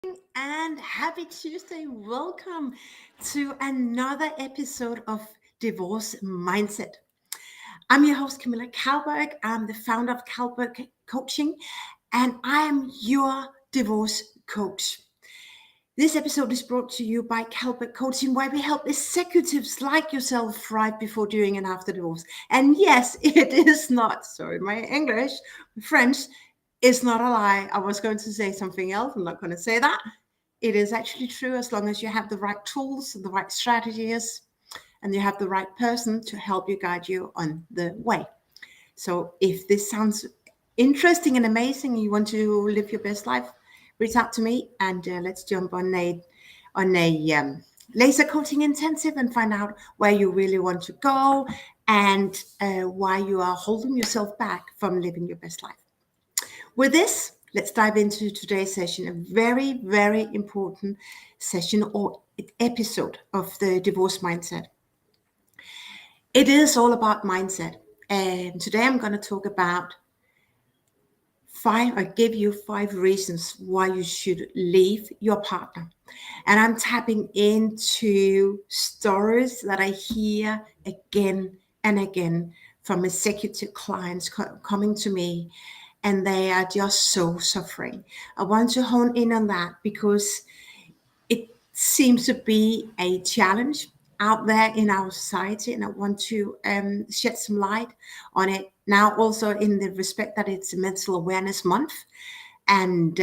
and happy Tuesday. Welcome to another episode of Divorce Mindset. I'm your host, Camilla Kalberg. I'm the founder of Kalberg Coaching, and I am your divorce coach. This episode is brought to you by Kalberg Coaching, where we help executives like yourself thrive before, during, and after divorce. And yes, it is not, sorry, my English, French is not a lie. I was going to say something else. I'm not going to say that. It is actually true as long as you have the right tools, the right strategies, and you have the right person to help you guide you on the way. So if this sounds interesting and amazing, you want to live your best life, reach out to me and let's jump on a laser coaching intensive and find out where you really want to go and why you are holding yourself back from living your best life. With this, let's dive into today's session, a very, very important session or episode of the divorce mindset. It is all about mindset. And today I'm going to talk about give you 5 reasons why you should leave your partner. And I'm tapping into stories that I hear again and again from executive clients coming to me, and they are just so suffering. I want to hone in on that because it seems to be a challenge out there in our society, and I want to shed some light on it now, also in the respect that it's a Mental Awareness Month, and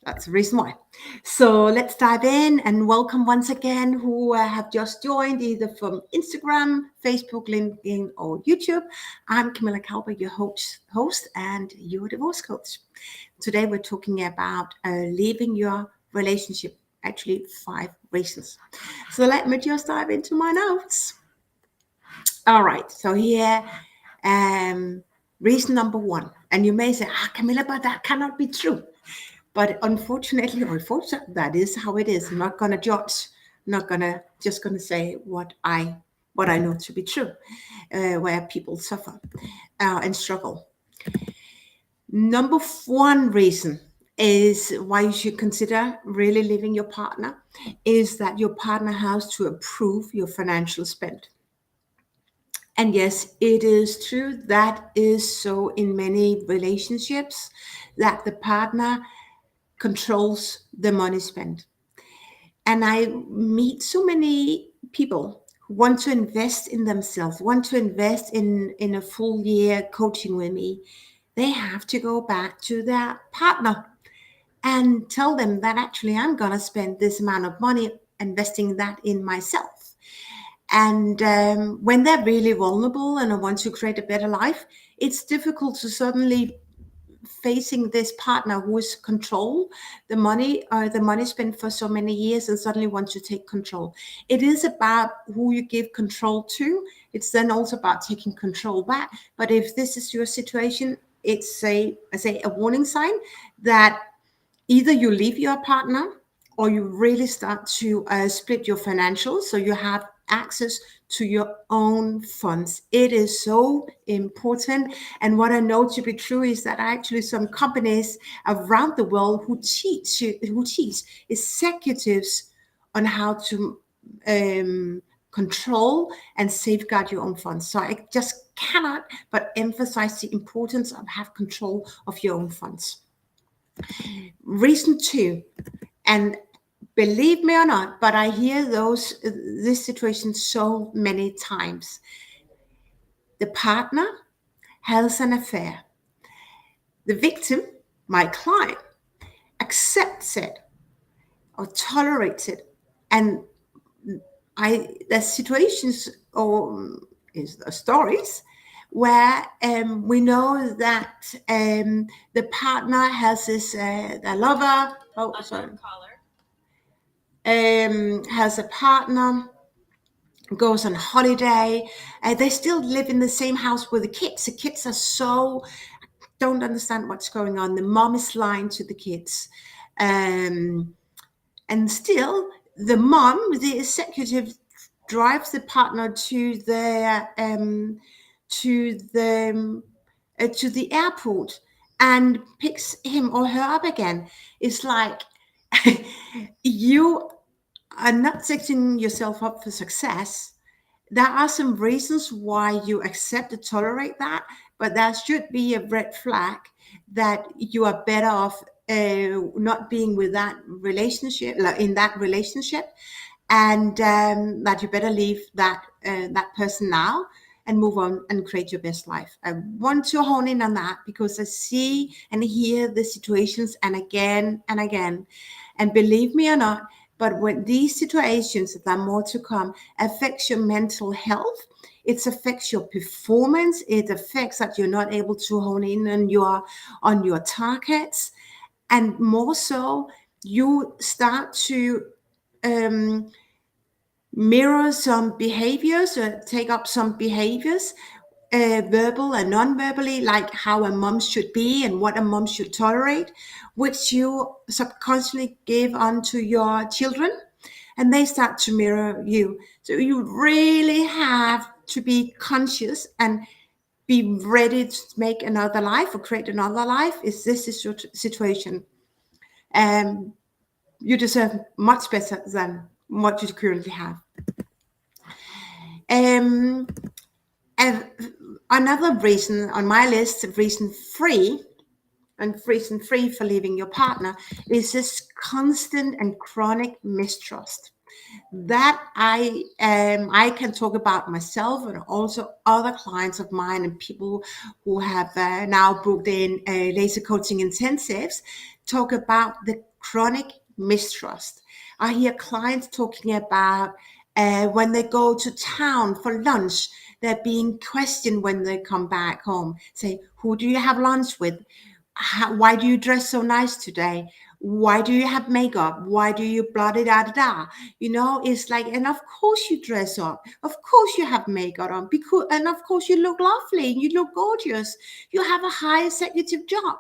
that's the reason why. So let's dive in and welcome once again who have just joined either from Instagram, Facebook, LinkedIn, or YouTube. I'm Camilla Kalberg, your host and your divorce coach. Today we're talking about leaving your relationship. Actually, 5 reasons. So let me just dive into my notes. All right. So here, reason number 1. And you may say, Camilla, but that cannot be true. But unfortunately, or fortunately, that is how it is. I'm not going to judge. I'm not just going to say what I know to be true, where people suffer and struggle. Number 1 reason is why you should consider really leaving your partner is that your partner has to approve your financial spend. And yes, it is true. That is so in many relationships that the partner controls the money spent. And I meet so many people who want to invest in themselves, want to invest in a full year coaching with me. They have to go back to their partner and tell them that actually I'm going to spend this amount of money investing that in myself. And when they're really vulnerable and I want to create a better life, it's difficult to suddenly facing this partner who is control the money spent for so many years and suddenly want to take control. It is about who you give control to. It's then also about taking control back. But if this is your situation, it's a warning sign that either you leave your partner or you really start to split your financials so you have access to your own funds. It is so important. And what I know to be true is that actually some companies around the world who teach executives on how to control and safeguard your own funds. So I just cannot but emphasize the importance of have control of your own funds. Reason 2, and believe me or not, but I hear this situation so many times. The partner has an affair. The victim, my client, accepts it or tolerates it. And there's situations or stories where we know that the partner has the lover. Oh, sorry. Has a partner, goes on holiday. They still live in the same house with the kids. The kids are so don't understand what's going on. The mom is lying to the kids, and still the mom, the executive, drives the partner to the to the airport and picks him or her up again. It's like you are not setting yourself up for success. There are some reasons why you accept and tolerate that, but there should be a red flag that you are better off not being with that relationship, like in that relationship, and that you better leave that person now and move on and create your best life. I want to hone in on that because I see and hear the situations and again, and believe me or not, but when these situations, there are more to come, affects your mental health, it affects your performance, it affects that you're not able to hone in on your targets, and more so, you start to um, mirror some behaviors or take up some behaviors, verbal and non-verbally, like how a mom should be and what a mom should tolerate, which you subconsciously give onto your children, and they start to mirror you. So you really have to be conscious and be ready to make another life or create another life. Is this is your situation? Um, you deserve much better than what you currently have. Um, and another reason on my list of reason free for leaving your partner is this constant and chronic mistrust that I can talk about myself and also other clients of mine and people who have now booked in laser coaching intensives talk about the chronic mistrust. I hear clients talking about when they go to town for lunch, they're being questioned when they come back home. Say, who do you have lunch with? Why do you dress so nice today? Why do you have makeup? Why do you blah da da da da? You know, it's like, and of course you dress up. Of course you have makeup on, because, and of course you look lovely. You look gorgeous. You have a high executive job,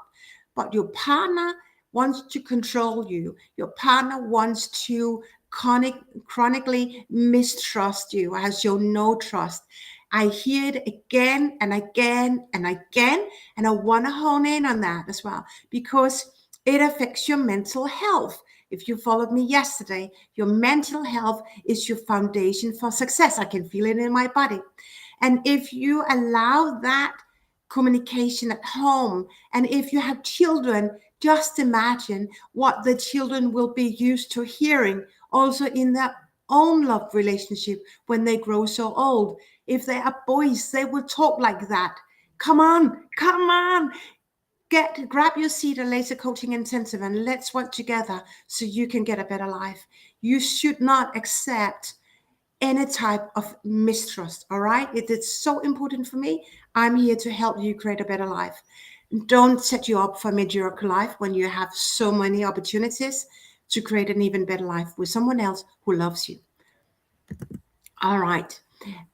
but your partner wants to control you. Your partner wants to chronically mistrust you, has shown no trust. I hear it again and again and again, and I want to hone in on that as well because it affects your mental health. If you followed me yesterday, your mental health is your foundation for success. I can feel it in my body. And if you allow that communication at home, and if you have children, just imagine what the children will be used to hearing also in their own love relationship when they grow so old. If they are boys, they will talk like that. Come on, grab your seat at Laser Coaching Intensive and let's work together so you can get a better life. You should not accept any type of mistrust. All right, it is so important for me. I'm here to help you create a better life. Don't set you up for a mediocre life when you have so many opportunities to create an even better life with someone else who loves you. All right.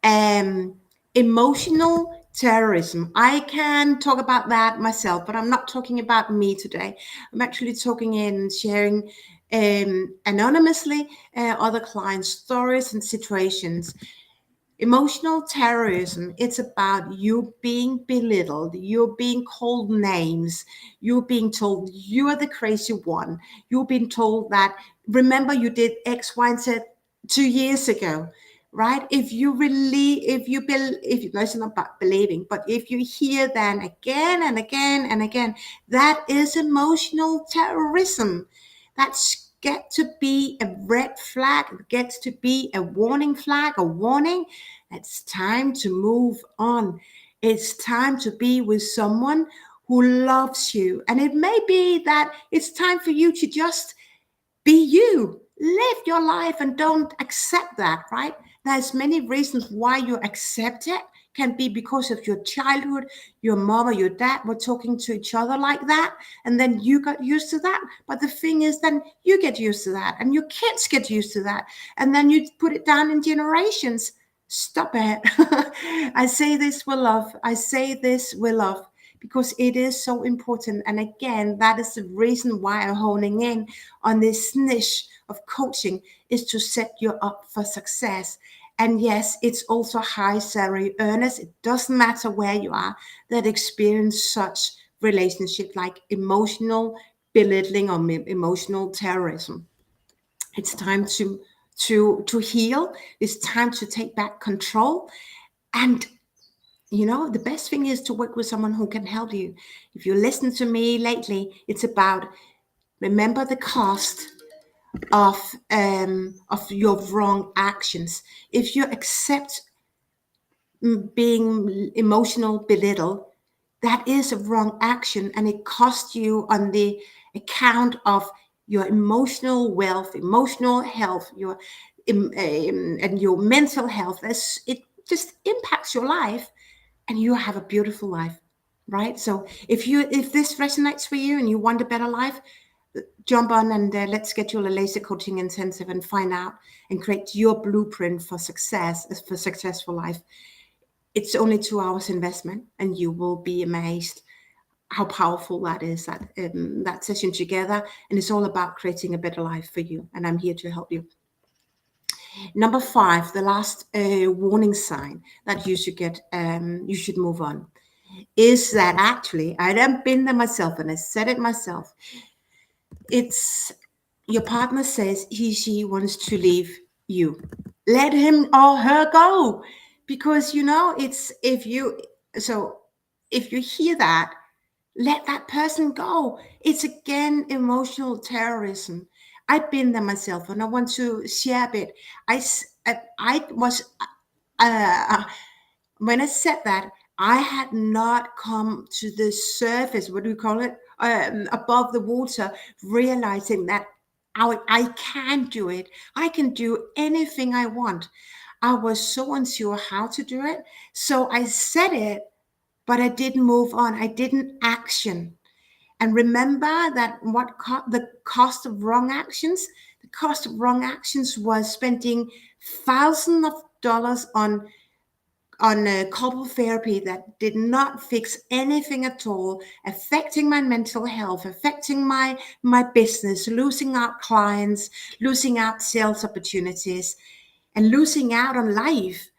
um Emotional terrorism, I can talk about that myself, but I'm not talking about me today. I'm actually talking and sharing anonymously other clients' stories and situations. Emotional terrorism, it's about you being belittled, you're being called names, you're being told you are the crazy one, you're being told that, remember you did X, Y, and Z 2 years ago, right? If you really, if you, no, it's not about believing, but if you hear that again and again and again, that is emotional terrorism. That's get to be a red flag, it gets to be a warning flag, a warning. It's time to move on. It's time to be with someone who loves you. And it may be that it's time for you to just be you. Live your life and don't accept that, right? There's many reasons why you accept it. Can be because of your childhood, your mom or your dad were talking to each other like that, and then you got used to that. But the thing is, then you get used to that, and your kids get used to that, and then you put it down in generations. Stop it. I say this with love. I say this with love because it is so important. And again, that is the reason why I'm honing in on this niche of coaching, is to set you up for success. And yes, it's also high salary earners. It doesn't matter where you are that experience such relationship like emotional belittling or emotional terrorism. It's time to heal. It's time to take back control. And the best thing is to work with someone who can help you. If you listen to me lately, it's about remember the cost of your wrong actions. If you accept being emotional belittled, that is a wrong action, and it costs you on the account of your emotional wealth, emotional health, your and your mental health. It just impacts your life, and you have a beautiful life, right? So if this resonates for you and you want a better life, jump on and let's schedule a laser coaching intensive and find out and create your blueprint for success, for successful life. It's only 2 hours investment, and you will be amazed how powerful that is, that session together. And it's all about creating a better life for you, and I'm here to help you. Number 5, the last warning sign that you should get, you should move on, is that actually I have been there myself, and I said it myself. It's your partner says she wants to leave you. Let him or her go, because it's if you hear that, let that person go. It's again emotional terrorism. I've been there myself, and I want to share a bit. I was when I said that, I had not come to the surface, what do you call it, above the water, realizing that I can do it. I can do anything I want. I was so unsure how to do it. So I said it, but I didn't move on. I didn't action. And remember that the cost of wrong actions? The cost of wrong actions was spending thousands of dollars on a couple therapy that did not fix anything at all, affecting my mental health, affecting my business, losing out clients, losing out sales opportunities, and losing out on life.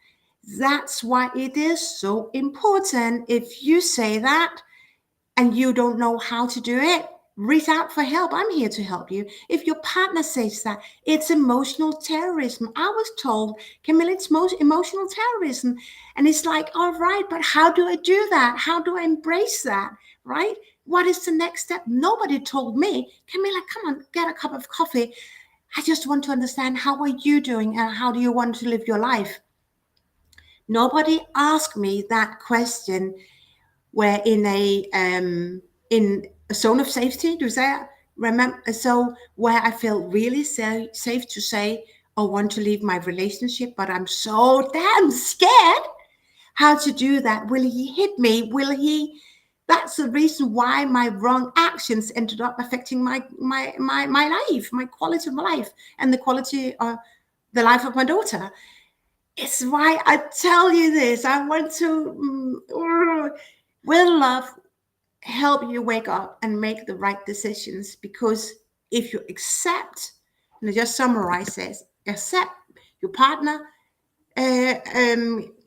That's why it is so important. If you say that and you don't know how to do it, reach out for help. I'm here to help you. If your partner says that, it's emotional terrorism. I was told, Camilla, it's emotional terrorism. And it's like, all right, but how do I do that? How do I embrace that? Right? What is the next step? Nobody told me, Camilla, come on, get a cup of coffee. I just want to understand, how are you doing and how do you want to live your life? Nobody asked me that question. We're in a zone of safety. Do say remember? So where I feel really safe to say I want to leave my relationship, but I'm so damn scared how to do that. Will he hit me? Will he? That's the reason why my wrong actions ended up affecting my life, my quality of my life, and the quality of the life of my daughter. It's why I tell you this. I want to, with love, help you wake up and make the right decisions. Because if you accept, and I just summarize this, accept your partner,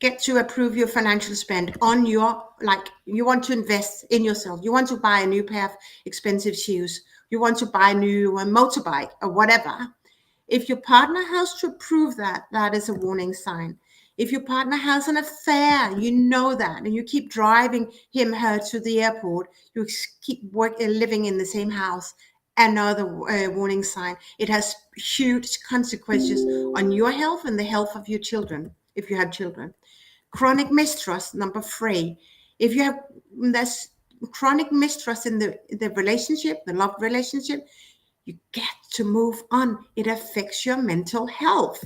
get to approve your financial spend on your, like, you want to invest in yourself, you want to buy a new pair of expensive shoes, you want to buy a new motorbike or whatever. If your partner has to approve that, that is a warning sign. If your partner has an affair, you know that, and you keep driving him, her to the airport, you keep living in the same house, another warning sign. It has huge consequences on your health and the health of your children, if you have children. Chronic mistrust, number 3. If you have this chronic mistrust in the relationship, the love relationship, you get to move on. It affects your mental health.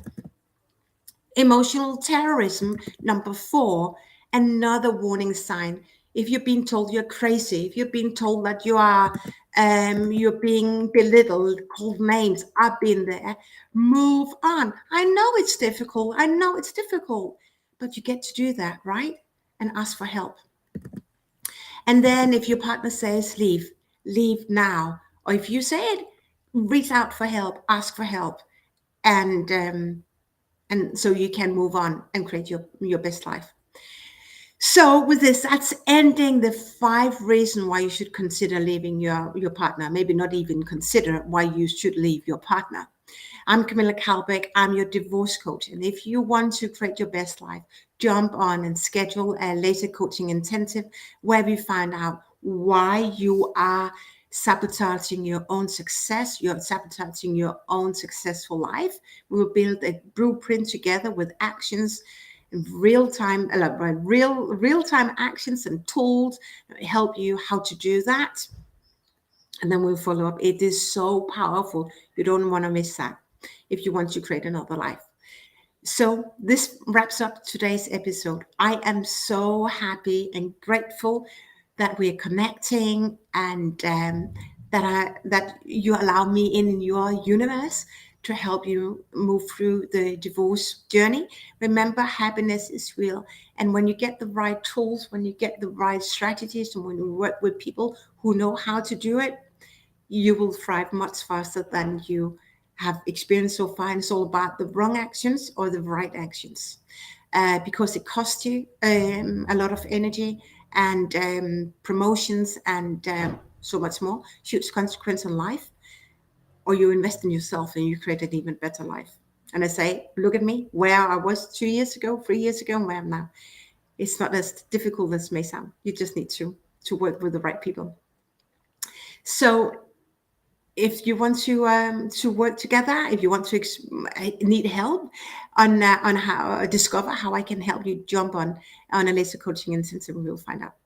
Emotional terrorism, number 4, another warning sign. If you've been told you're crazy, if you've been told that you're being belittled, called names, I've been there. Move on. I know it's difficult. But you get to do that, right? And ask for help. And then if your partner says leave now. Or if you say it, reach out for help, ask for help, and so you can move on and create your best life. So with this, that's ending the 5 reasons why you should consider leaving your partner. Maybe not even consider why you should leave your partner. I'm Camilla Kalbeck. I'm your divorce coach. And if you want to create your best life, jump on and schedule a laser coaching intensive where we find out why you are sabotaging your own success. You're sabotaging your own successful life. We will build a blueprint together with actions and real time actions and tools that help you how to do that. And then we'll follow up. It is so powerful. You don't want to miss that if you want to create another life. So this wraps up today's episode. I am so happy and grateful that we're connecting, and that you allow me in your universe to help you move through the divorce journey. Remember, happiness is real. And when you get the right tools, when you get the right strategies, and when you work with people who know how to do it, you will thrive much faster than you have experienced so far. And it's all about the wrong actions or the right actions, because it costs you a lot of energy and promotions and so much more. Huge consequence in life, or you invest in yourself and you create an even better life. And I say, look at me, where I was 2 years ago, 3 years ago, and where I'm now. It's not as difficult as it may sound. You just need to work with the right people. So if you want to work together, if you want to need help on how discover how I can help you, jump on a laser coaching intensive. We will find out.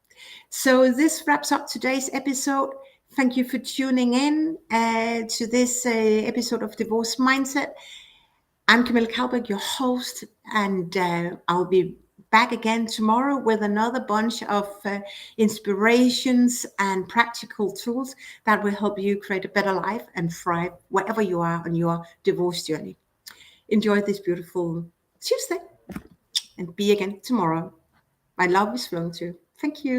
So this wraps up today's episode. Thank you for tuning in to this episode of Divorce Mindset. I'm Camilla Kalbeck, your host, and I'll be back again tomorrow with another bunch of inspirations and practical tools that will help you create a better life and thrive wherever you are on your divorce journey. Enjoy this beautiful Tuesday and be again tomorrow. My love is flowing too. Thank you.